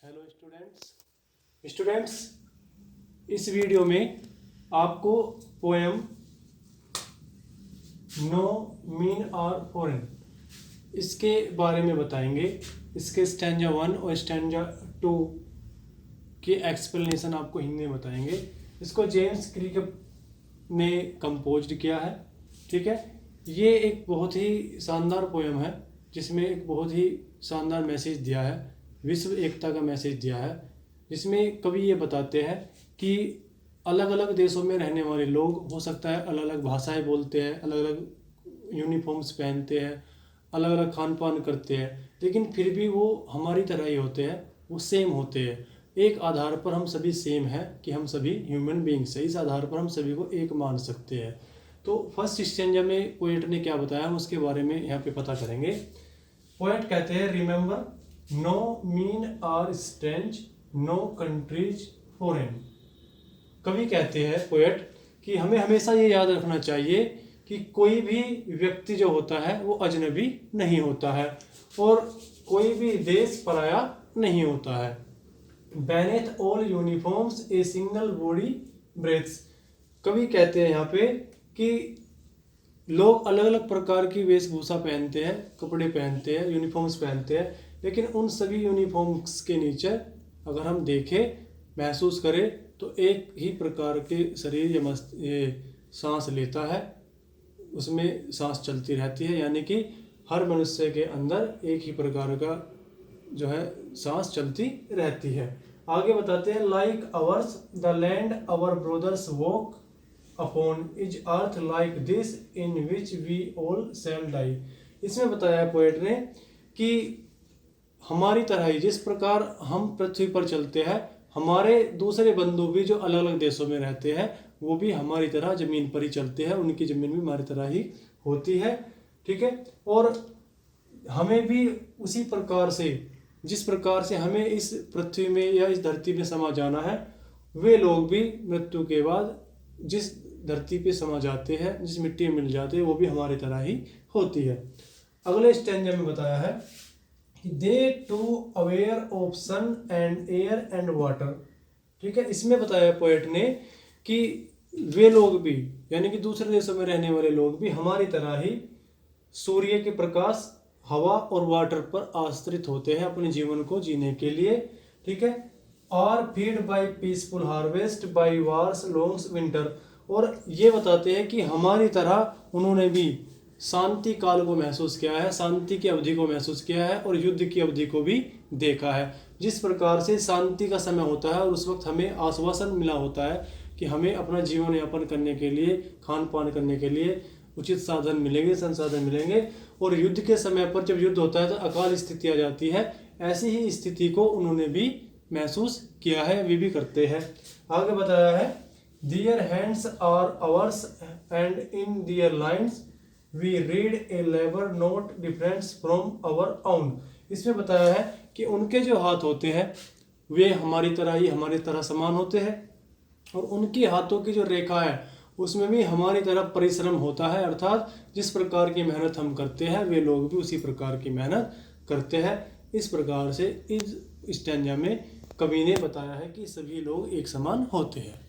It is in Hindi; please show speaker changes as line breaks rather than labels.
हेलो स्टूडेंट्स इस वीडियो में आपको पोएम नो मीन और फॉरेन इसके बारे में बताएंगे। इसके स्टैंजा 1 और स्टैंजा 2 की एक्सप्लेनेशन आपको हिंदी में बताएंगे। इसको जेम्स क्रिक ने कंपोज्ड किया है। ठीक है, ये एक बहुत ही शानदार पोएम है जिसमें एक बहुत ही शानदार मैसेज दिया है, विश्व एकता का मैसेज दिया है, जिसमें कवि ये बताते हैं कि अलग अलग देशों में रहने वाले लोग हो सकता है अलग अलग भाषाएं बोलते हैं, अलग अलग यूनिफॉर्म्स पहनते हैं, अलग अलग खान पान करते हैं, लेकिन फिर भी वो हमारी तरह ही होते हैं, वो सेम होते हैं। एक आधार पर हम सभी सेम हैं कि हम सभी ह्यूमन बींग्स हैं। इस आधार पर हम सभी को एक मान सकते हैं। तो फर्स्ट स्टैंजा में पोएट ने क्या बताया हम उसके बारे में यहाँ पे पता करेंगे। पोएट कहते हैं, remember no men are strange, no countries foreign. कवि कहते हैं पोएट कि हमें हमेशा ये याद रखना चाहिए कि कोई भी व्यक्ति जो होता है वो अजनबी नहीं होता है और कोई भी देश पराया नहीं होता है। Beneath all uniforms a single body breaths. कवि कहते हैं यहाँ पे कि लोग अलग अलग प्रकार की वेशभूषा पहनते हैं, कपड़े पहनते हैं, यूनिफॉर्म्स पहनते हैं, लेकिन उन सभी यूनिफॉर्म्स के नीचे अगर हम देखें, महसूस करें तो एक ही प्रकार के शरीर ये सांस लेता है, उसमें सांस चलती रहती है, यानी कि हर मनुष्य के अंदर एक ही प्रकार का जो है सांस चलती रहती है। आगे बताते हैं, like ours the land our brothers walk upon is earth like this in which we all shall die. इसमें बताया है पोएट ने कि हमारी तरह ही जिस प्रकार हम पृथ्वी पर चलते हैं, हमारे दूसरे बंधु भी जो अलग अलग देशों में रहते हैं वो भी हमारी तरह जमीन पर ही चलते हैं, उनकी जमीन भी हमारी तरह ही होती है। ठीक है, और हमें भी उसी प्रकार से जिस प्रकार से हमें इस पृथ्वी में या इस धरती पे समा जाना है, वे लोग भी मृत्यु के बाद जिस धरती पे समा जाते हैं, जिस मिट्टी में मिल जाते हैं, वो भी हमारी तरह ही होती है। अगले स्टैंजा में बताया है, they too aware of sun and air and water. ठीक है, इसमें बताया पोएट ने कि वे लोग भी यानी कि दूसरे देशों में रहने वाले लोग भी हमारी तरह ही सूर्य के प्रकाश, हवा और वाटर पर आश्रित होते हैं अपने जीवन को जीने के लिए। ठीक है, are feed by peaceful harvest by wars long winter. और ये बताते हैं कि हमारी तरह उन्होंने भी शांति काल को महसूस किया है, शांति की अवधि को महसूस किया है और युद्ध की अवधि को भी देखा है। जिस प्रकार से शांति का समय होता है और उस वक्त हमें आश्वासन मिला होता है कि हमें अपना जीवन यापन करने के लिए, खान पान करने के लिए उचित साधन मिलेंगे, संसाधन मिलेंगे, और युद्ध के समय पर जब युद्ध होता है तो अकाल स्थिति आ जाती है। ऐसी ही स्थिति को उन्होंने भी महसूस किया है, वे भी करते हैं। आगे बताया है, their hands are ours and in their lines we read a labour not different from our own. इसमें बताया है कि उनके जो हाथ होते हैं वे हमारी तरह ही हमारी तरह समान होते हैं और उनके हाथों की जो रेखा है उसमें भी हमारी तरह परिश्रम होता है, अर्थात जिस प्रकार की मेहनत हम करते हैं वे लोग भी उसी प्रकार की मेहनत करते हैं। इस प्रकार से इस स्टैंजा में कवि ने बताया है कि सभी लोग एक समान होते हैं।